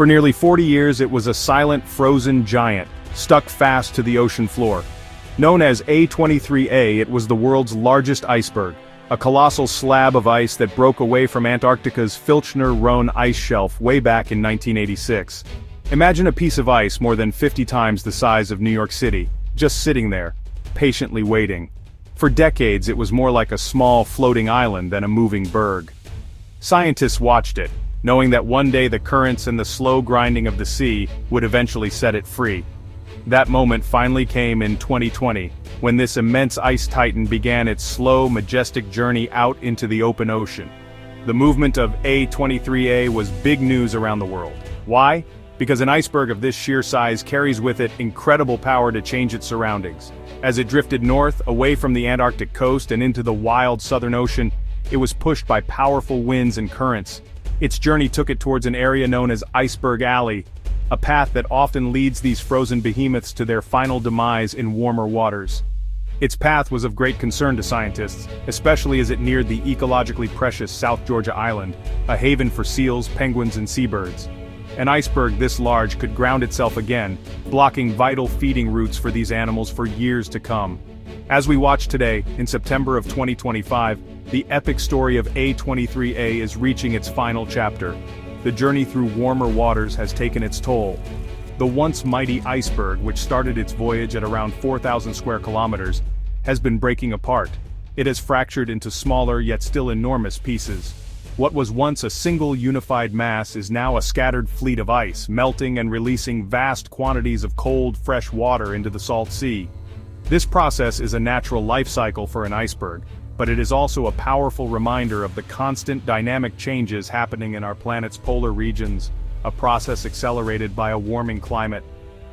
For nearly 40 years it was a silent, frozen giant, stuck fast to the ocean floor. Known as A23A, it was the world's largest iceberg, a colossal slab of ice that broke away from Antarctica's Filchner-Ronne ice shelf way back in 1986. Imagine a piece of ice more than 50 times the size of New York City, just sitting there, patiently waiting. For decades it was more like a small floating island than a moving berg. Scientists watched it, knowing that one day the currents and the slow grinding of the sea would eventually set it free. That moment finally came in 2020, when this immense ice titan began its slow, majestic journey out into the open ocean. The movement of A23A was big news around the world. Why? Because an iceberg of this sheer size carries with it incredible power to change its surroundings. As it drifted north, away from the Antarctic coast and into the wild southern ocean, it was pushed by powerful winds and currents. Its journey took it towards an area known as Iceberg Alley, a path that often leads these frozen behemoths to their final demise in warmer waters. Its path was of great concern to scientists, especially as it neared the ecologically precious South Georgia Island, a haven for seals, penguins, and seabirds. An iceberg this large could ground itself again, blocking vital feeding routes for these animals for years to come. As we watch today, in September of 2025, the epic story of A23A is reaching its final chapter. The journey through warmer waters has taken its toll. The once mighty iceberg, which started its voyage at around 4,000 square kilometers, has been breaking apart. It has fractured into smaller yet still enormous pieces. What was once a single unified mass is now a scattered fleet of ice, melting and releasing vast quantities of cold, fresh water into the salt sea. This process is a natural life cycle for an iceberg, but it is also a powerful reminder of the constant dynamic changes happening in our planet's polar regions, a process accelerated by a warming climate.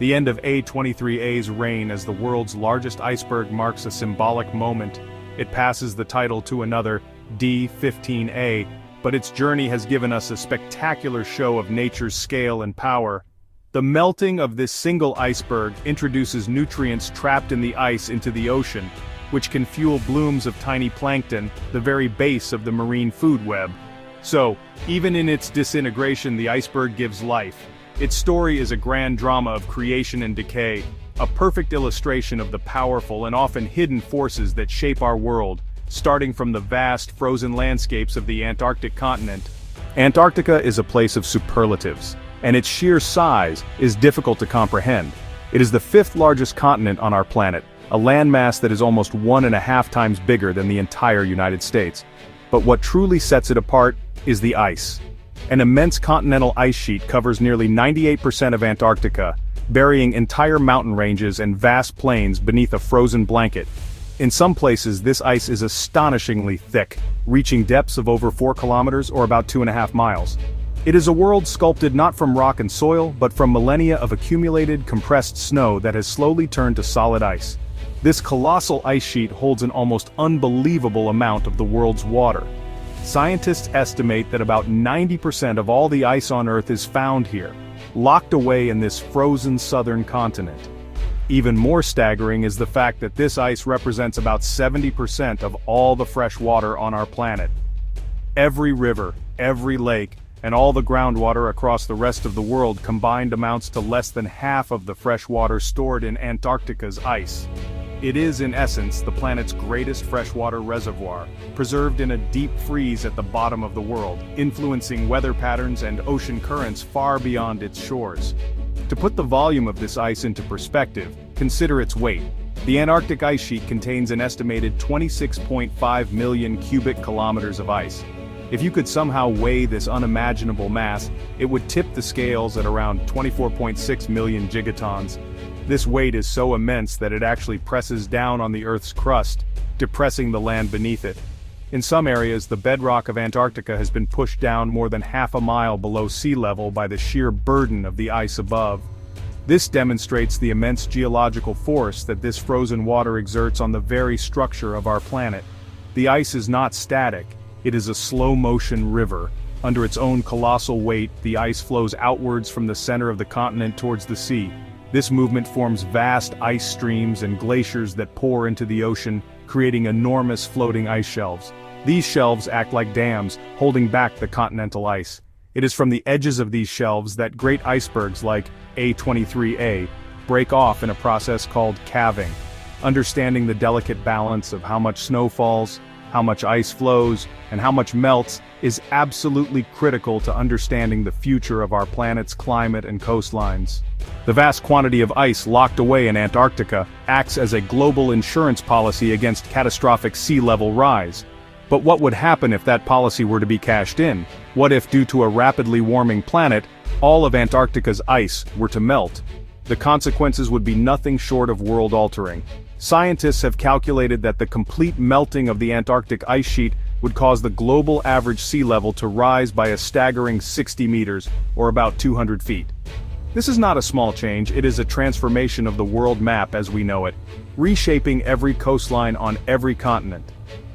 The end of A23A's reign as the world's largest iceberg marks a symbolic moment. It passes the title to another, D15A, but its journey has given us a spectacular show of nature's scale and power. The melting of this single iceberg introduces nutrients trapped in the ice into the ocean, which can fuel blooms of tiny plankton, the very base of the marine food web. So, even in its disintegration, the iceberg gives life. Its story is a grand drama of creation and decay, a perfect illustration of the powerful and often hidden forces that shape our world, starting from the vast frozen landscapes of the Antarctic continent. Antarctica is a place of superlatives, and its sheer size is difficult to comprehend. It is the fifth largest continent on our planet, a landmass that is almost 1.5 times bigger than the entire United States. But what truly sets it apart is the ice. An immense continental ice sheet covers nearly 98% of Antarctica, burying entire mountain ranges and vast plains beneath a frozen blanket. In some places, this ice is astonishingly thick, reaching depths of over 4 kilometers or about 2.5 miles. It is a world sculpted not from rock and soil, but from millennia of accumulated, compressed snow that has slowly turned to solid ice. This colossal ice sheet holds an almost unbelievable amount of the world's water. Scientists estimate that about 90% of all the ice on Earth is found here, locked away in this frozen southern continent. Even more staggering is the fact that this ice represents about 70% of all the fresh water on our planet. Every river, every lake, and all the groundwater across the rest of the world combined amounts to less than half of the fresh water stored in Antarctica's ice. It is, in essence, the planet's greatest freshwater reservoir, preserved in a deep freeze at the bottom of the world, influencing weather patterns and ocean currents far beyond its shores. To put the volume of this ice into perspective, consider its weight. The Antarctic ice sheet contains an estimated 26.5 million cubic kilometers of ice. If you could somehow weigh this unimaginable mass, it would tip the scales at around 24.6 million gigatons. This weight is so immense that it actually presses down on the Earth's crust, depressing the land beneath it. In some areas, the bedrock of Antarctica has been pushed down more than half a mile below sea level by the sheer burden of the ice above. This demonstrates the immense geological force that this frozen water exerts on the very structure of our planet. The ice is not static, it is a slow-motion river. Under its own colossal weight, the ice flows outwards from the center of the continent towards the sea. This movement forms vast ice streams and glaciers that pour into the ocean, creating enormous floating ice shelves. These shelves act like dams, holding back the continental ice. It is from the edges of these shelves that great icebergs like A23A break off in a process called calving. Understanding the delicate balance of how much snow falls, how much ice flows, and how much melts is absolutely critical to understanding the future of our planet's climate and coastlines. The vast quantity of ice locked away in Antarctica acts as a global insurance policy against catastrophic sea level rise. But what would happen if that policy were to be cashed in? What if, due to a rapidly warming planet, all of Antarctica's ice were to melt? The consequences would be nothing short of world-altering. Scientists have calculated that the complete melting of the Antarctic ice sheet would cause the global average sea level to rise by a staggering 60 meters, or about 200 feet. This is not a small change, it is a transformation of the world map as we know it, reshaping every coastline on every continent.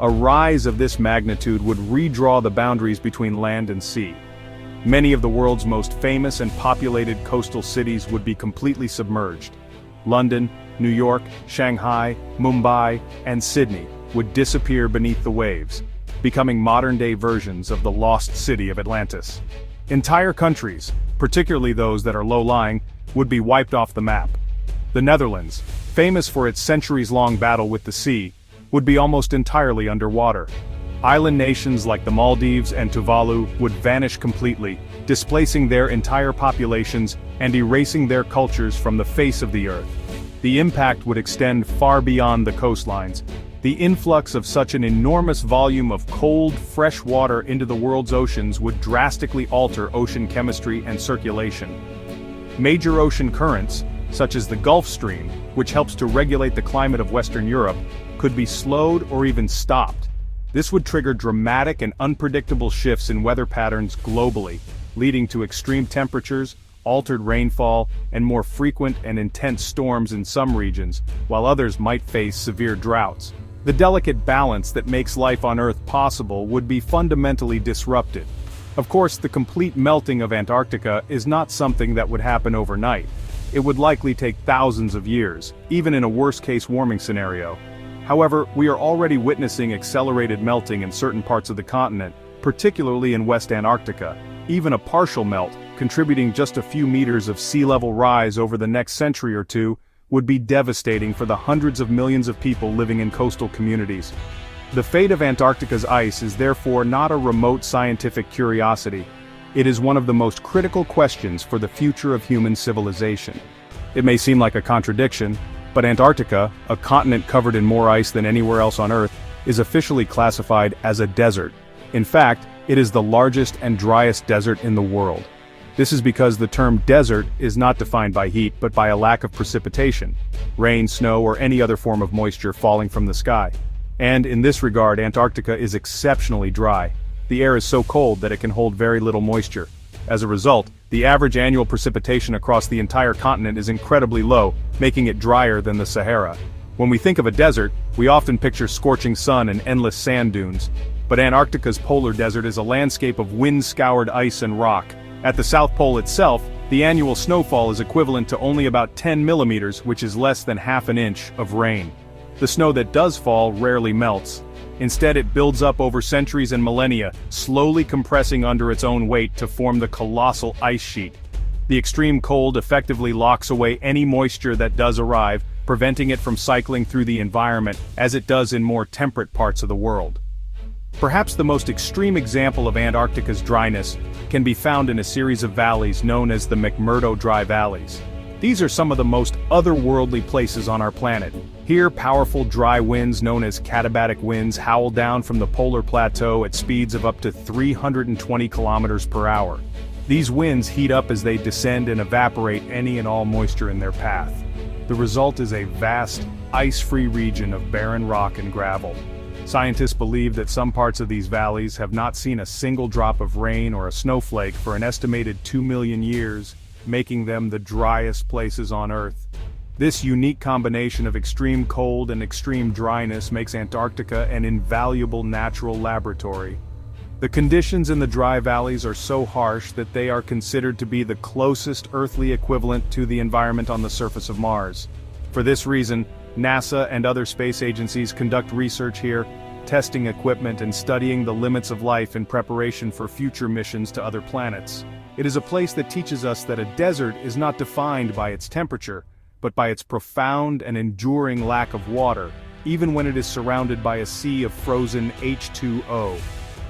A rise of this magnitude would redraw the boundaries between land and sea. Many of the world's most famous and populated coastal cities would be completely submerged. London, New York, Shanghai, Mumbai, and Sydney would disappear beneath the waves, becoming modern-day versions of the lost city of Atlantis. Entire countries, particularly those that are low-lying, would be wiped off the map. The Netherlands, famous for its centuries-long battle with the sea, would be almost entirely underwater. Island nations like the Maldives and Tuvalu would vanish completely, displacing their entire populations and erasing their cultures from the face of the earth. The impact would extend far beyond the coastlines. The influx of such an enormous volume of cold, fresh water into the world's oceans would drastically alter ocean chemistry and circulation. Major ocean currents, such as the Gulf Stream, which helps to regulate the climate of Western Europe, could be slowed or even stopped. This would trigger dramatic and unpredictable shifts in weather patterns globally, leading to extreme temperatures, altered rainfall, and more frequent and intense storms in some regions, while others might face severe droughts. The delicate balance that makes life on Earth possible would be fundamentally disrupted. Of course, the complete melting of Antarctica is not something that would happen overnight. It would likely take thousands of years, even in a worst-case warming scenario. However, we are already witnessing accelerated melting in certain parts of the continent, particularly in West Antarctica. Even a partial melt, contributing just a few meters of sea level rise over the next century or two, would be devastating for the hundreds of millions of people living in coastal communities. The fate of Antarctica's ice is therefore not a remote scientific curiosity. It is one of the most critical questions for the future of human civilization. It may seem like a contradiction, but Antarctica, a continent covered in more ice than anywhere else on Earth, is officially classified as a desert. In fact, it is the largest and driest desert in the world. This is because the term desert is not defined by heat but by a lack of precipitation, rain, snow, or any other form of moisture falling from the sky. And in this regard, Antarctica is exceptionally dry. The air is so cold that it can hold very little moisture. As a result, the average annual precipitation across the entire continent is incredibly low, making it drier than the Sahara. When we think of a desert, we often picture scorching sun and endless sand dunes. But Antarctica's polar desert is a landscape of wind-scoured ice and rock. At the South Pole itself, the annual snowfall is equivalent to only about 10 millimeters, which is less than half an inch, of rain. The snow that does fall rarely melts. Instead, it builds up over centuries and millennia, slowly compressing under its own weight to form the colossal ice sheet. The extreme cold effectively locks away any moisture that does arrive, preventing it from cycling through the environment as it does in more temperate parts of the world. Perhaps the most extreme example of Antarctica's dryness can be found in a series of valleys known as the McMurdo Dry Valleys. These are some of the most otherworldly places on our planet. Here, powerful dry winds known as katabatic winds howl down from the polar plateau at speeds of up to 320 kilometers per hour. These winds heat up as they descend and evaporate any and all moisture in their path. The result is a vast, ice-free region of barren rock and gravel. Scientists believe that some parts of these valleys have not seen a single drop of rain or a snowflake for an estimated 2 million years, making them the driest places on Earth. This unique combination of extreme cold and extreme dryness makes Antarctica an invaluable natural laboratory. The conditions in the dry valleys are so harsh that they are considered to be the closest earthly equivalent to the environment on the surface of Mars. For this reason, NASA and other space agencies conduct research here, testing equipment and studying the limits of life in preparation for future missions to other planets. It is a place that teaches us that a desert is not defined by its temperature, but by its profound and enduring lack of water, even when it is surrounded by a sea of frozen H2O.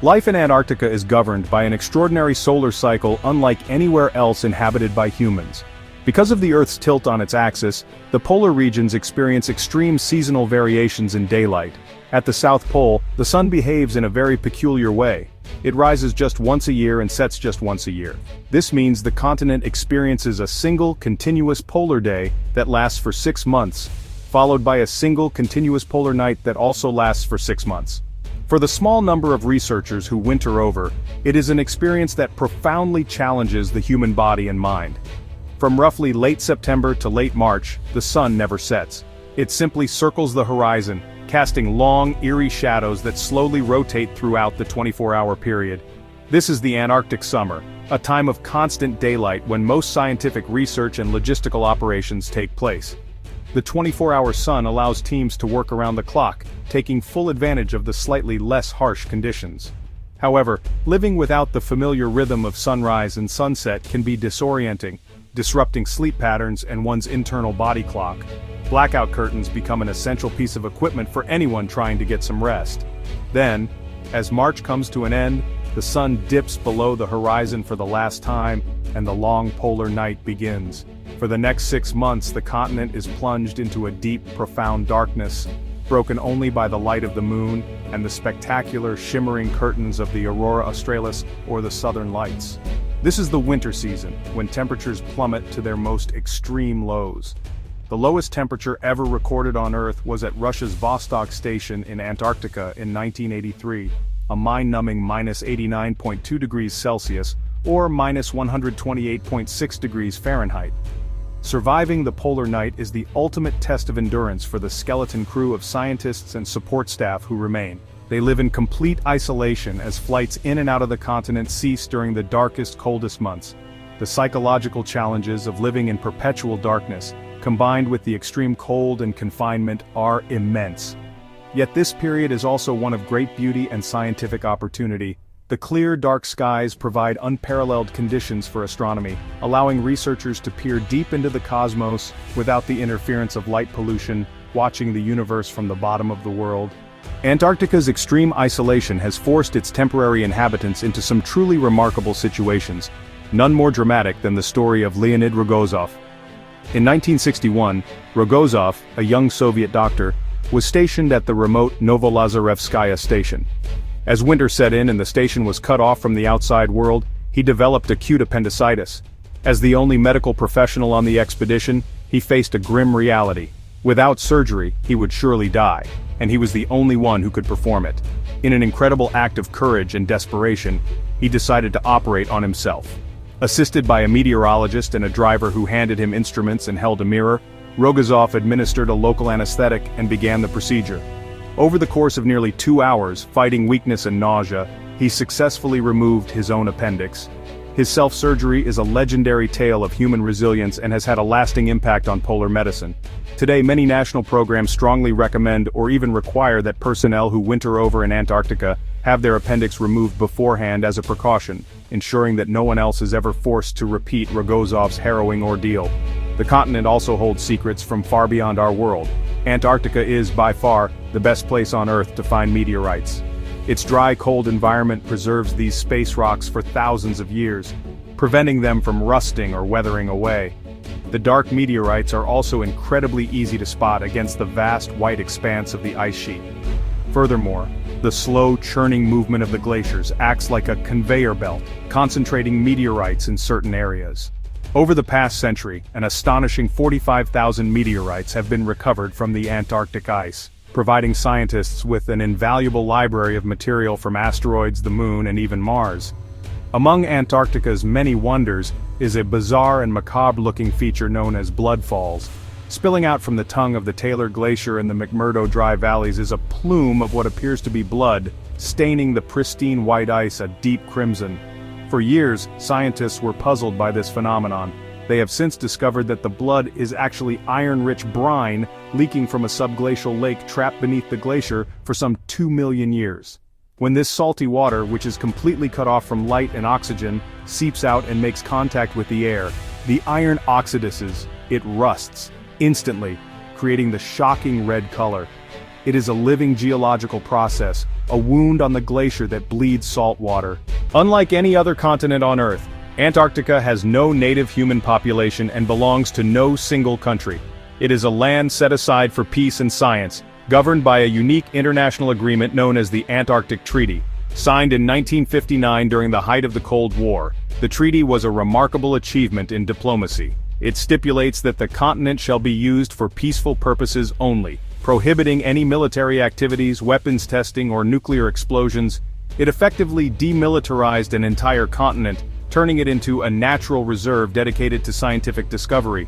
Life in Antarctica is governed by an extraordinary solar cycle unlike anywhere else inhabited by humans. Because of the Earth's tilt on its axis, the polar regions experience extreme seasonal variations in daylight. At the South Pole, the sun behaves in a very peculiar way. It rises just once a year and sets just once a year. This means the continent experiences a single continuous polar day that lasts for 6 months, followed by a single continuous polar night that also lasts for 6 months. For the small number of researchers who winter over, it is an experience that profoundly challenges the human body and mind. From roughly late September to late March, the sun never sets. It simply circles the horizon, casting long, eerie shadows that slowly rotate throughout the 24-hour period. This is the Antarctic summer, a time of constant daylight when most scientific research and logistical operations take place. The 24-hour sun allows teams to work around the clock, taking full advantage of the slightly less harsh conditions. However, living without the familiar rhythm of sunrise and sunset can be disorienting, disrupting sleep patterns and one's internal body clock. Blackout curtains become an essential piece of equipment for anyone trying to get some rest. Then, as March comes to an end, the sun dips below the horizon for the last time, and the long polar night begins. For the next 6 months, the continent is plunged into a deep, profound darkness, broken only by the light of the moon and the spectacular shimmering curtains of the aurora australis or the southern lights. This is the winter season, when temperatures plummet to their most extreme lows. The lowest temperature ever recorded on Earth was at Russia's Vostok station in Antarctica in 1983, a mind-numbing -89.2 degrees Celsius, or -128.6 degrees Fahrenheit. Surviving the polar night is the ultimate test of endurance for the skeleton crew of scientists and support staff who remain. They live in complete isolation as flights in and out of the continent cease during the darkest, coldest months. The psychological challenges of living in perpetual darkness, combined with the extreme cold and confinement, are immense. Yet this period is also one of great beauty and scientific opportunity. The clear, dark skies provide unparalleled conditions for astronomy, allowing researchers to peer deep into the cosmos without the interference of light pollution, watching the universe from the bottom of the world. Antarctica's extreme isolation has forced its temporary inhabitants into some truly remarkable situations, none more dramatic than the story of Leonid Rogozov. In 1961, Rogozov, a young Soviet doctor, was stationed at the remote Novolazarevskaya station. As winter set in and the station was cut off from the outside world, he developed acute appendicitis. As the only medical professional on the expedition, he faced a grim reality. Without surgery, he would surely die, and he was the only one who could perform it. In an incredible act of courage and desperation, he decided to operate on himself. Assisted by a meteorologist and a driver who handed him instruments and held a mirror, Rogozov administered a local anesthetic and began the procedure. Over the course of nearly 2 hours, fighting weakness and nausea, he successfully removed his own appendix. His self-surgery is a legendary tale of human resilience and has had a lasting impact on polar medicine. Today, many national programs strongly recommend or even require that personnel who winter over in Antarctica have their appendix removed beforehand as a precaution, ensuring that no one else is ever forced to repeat Rogozov's harrowing ordeal. The continent also holds secrets from far beyond our world. Antarctica is, by far, the best place on Earth to find meteorites. Its dry, cold environment preserves these space rocks for thousands of years, preventing them from rusting or weathering away. The dark meteorites are also incredibly easy to spot against the vast white expanse of the ice sheet. Furthermore, the slow churning movement of the glaciers acts like a conveyor belt, concentrating meteorites in certain areas. Over the past century, an astonishing 45,000 meteorites have been recovered from the Antarctic ice, providing scientists with an invaluable library of material from asteroids, the Moon, and even Mars. Among Antarctica's many wonders is a bizarre and macabre-looking feature known as blood falls. Spilling out from the tongue of the Taylor Glacier in the McMurdo Dry Valleys is a plume of what appears to be blood, staining the pristine white ice a deep crimson. For years, scientists were puzzled by this phenomenon. They have since discovered that the blood is actually iron-rich brine leaking from a subglacial lake trapped beneath the glacier for some 2 million years. When this salty water, which is completely cut off from light and oxygen, seeps out and makes contact with the air, the iron oxidizes, it rusts, instantly, creating the shocking red color. It is a living geological process, a wound on the glacier that bleeds salt water. Unlike any other continent on Earth, Antarctica has no native human population and belongs to no single country. It is a land set aside for peace and science, governed by a unique international agreement known as the Antarctic Treaty. Signed in 1959 during the height of the Cold War, the treaty was a remarkable achievement in diplomacy. It stipulates that the continent shall be used for peaceful purposes only, prohibiting any military activities, weapons testing, or nuclear explosions. It effectively demilitarized an entire continent, turning it into a natural reserve dedicated to scientific discovery.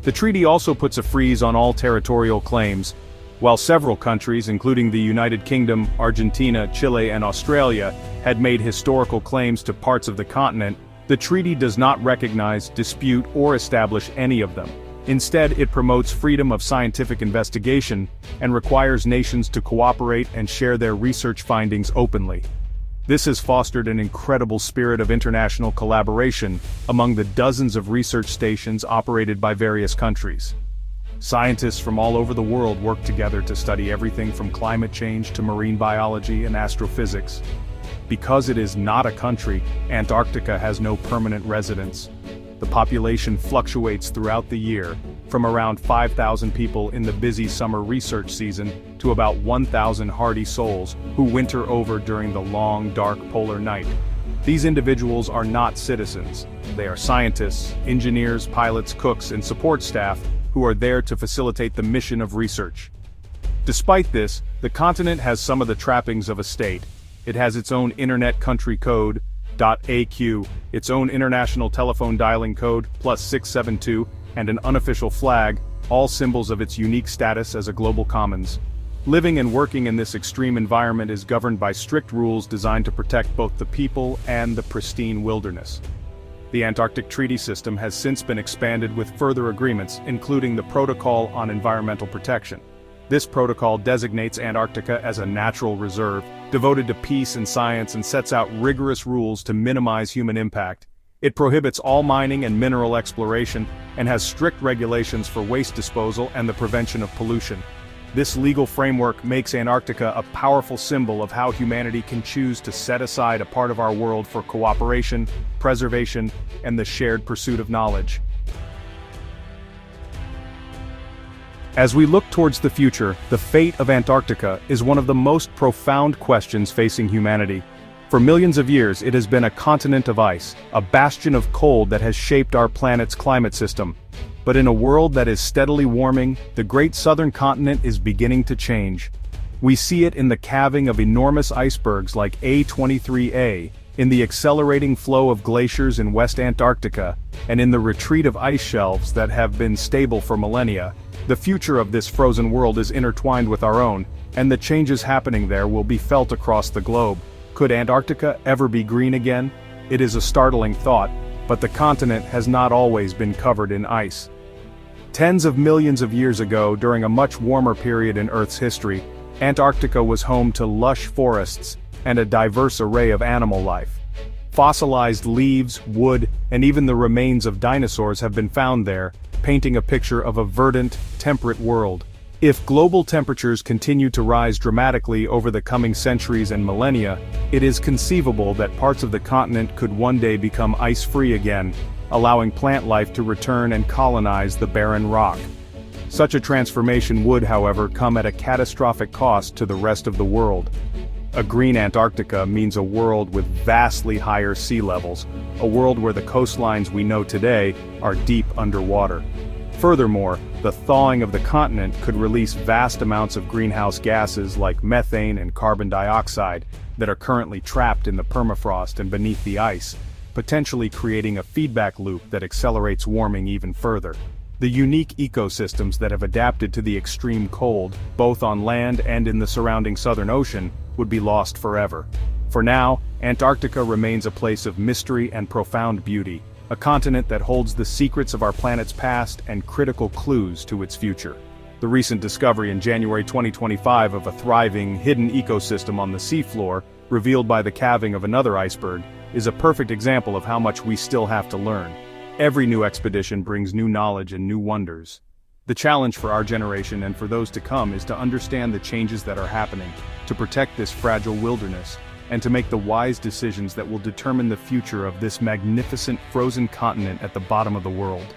The treaty also puts a freeze on all territorial claims. While several countries, including the United Kingdom, Argentina, Chile, and Australia, had made historical claims to parts of the continent, the treaty does not recognize, dispute, or establish any of them. Instead, it promotes freedom of scientific investigation and requires nations to cooperate and share their research findings openly. This has fostered an incredible spirit of international collaboration among the dozens of research stations operated by various countries. Scientists from all over the world work together to study everything from climate change to marine biology and astrophysics. Because it is not a country, Antarctica has no permanent residents. The population fluctuates throughout the year, from around 5,000 people in the busy summer research season to about 1,000 hardy souls who winter over during the long, dark polar night. These individuals are not citizens. They are scientists, engineers, pilots, cooks, and support staff who are there to facilitate the mission of research. Despite this, the continent has some of the trappings of a state. It has its own internet country code, .AQ, its own international telephone dialing code, +672, and an unofficial flag, all symbols of its unique status as a global commons. Living and working in this extreme environment is governed by strict rules designed to protect both the people and the pristine wilderness. The Antarctic Treaty System has since been expanded with further agreements, including the Protocol on Environmental Protection. This protocol designates Antarctica as a natural reserve, devoted to peace and science, and sets out rigorous rules to minimize human impact. It prohibits all mining and mineral exploration, and has strict regulations for waste disposal and the prevention of pollution. This legal framework makes Antarctica a powerful symbol of how humanity can choose to set aside a part of our world for cooperation, preservation, and the shared pursuit of knowledge. As we look towards the future, the fate of Antarctica is one of the most profound questions facing humanity. For millions of years, it has been a continent of ice, a bastion of cold that has shaped our planet's climate system. But in a world that is steadily warming, the great southern continent is beginning to change. We see it in the calving of enormous icebergs like A23A, in the accelerating flow of glaciers in West Antarctica, and in the retreat of ice shelves that have been stable for millennia. The future of this frozen world is intertwined with our own, and the changes happening there will be felt across the globe. Could Antarctica ever be green again? It is a startling thought, but the continent has not always been covered in ice. Tens of millions of years ago, during a much warmer period in Earth's history, Antarctica was home to lush forests and a diverse array of animal life. Fossilized leaves, wood, and even the remains of dinosaurs have been found there, painting a picture of a verdant, temperate world. If global temperatures continue to rise dramatically over the coming centuries and millennia, it is conceivable that parts of the continent could one day become ice-free again, allowing plant life to return and colonize the barren rock. Such a transformation would, however, come at a catastrophic cost to the rest of the world. A green Antarctica means a world with vastly higher sea levels, a world where the coastlines we know today are deep underwater. Furthermore, the thawing of the continent could release vast amounts of greenhouse gases like methane and carbon dioxide that are currently trapped in the permafrost and beneath the ice, potentially creating a feedback loop that accelerates warming even further. The unique ecosystems that have adapted to the extreme cold, both on land and in the surrounding Southern Ocean, would be lost forever. For now, Antarctica remains a place of mystery and profound beauty, a continent that holds the secrets of our planet's past and critical clues to its future. The recent discovery in January 2025 of a thriving, hidden ecosystem on the seafloor, revealed by the calving of another iceberg, is a perfect example of how much we still have to learn. Every new expedition brings new knowledge and new wonders. The challenge for our generation and for those to come is to understand the changes that are happening, to protect this fragile wilderness, and to make the wise decisions that will determine the future of this magnificent frozen continent at the bottom of the world.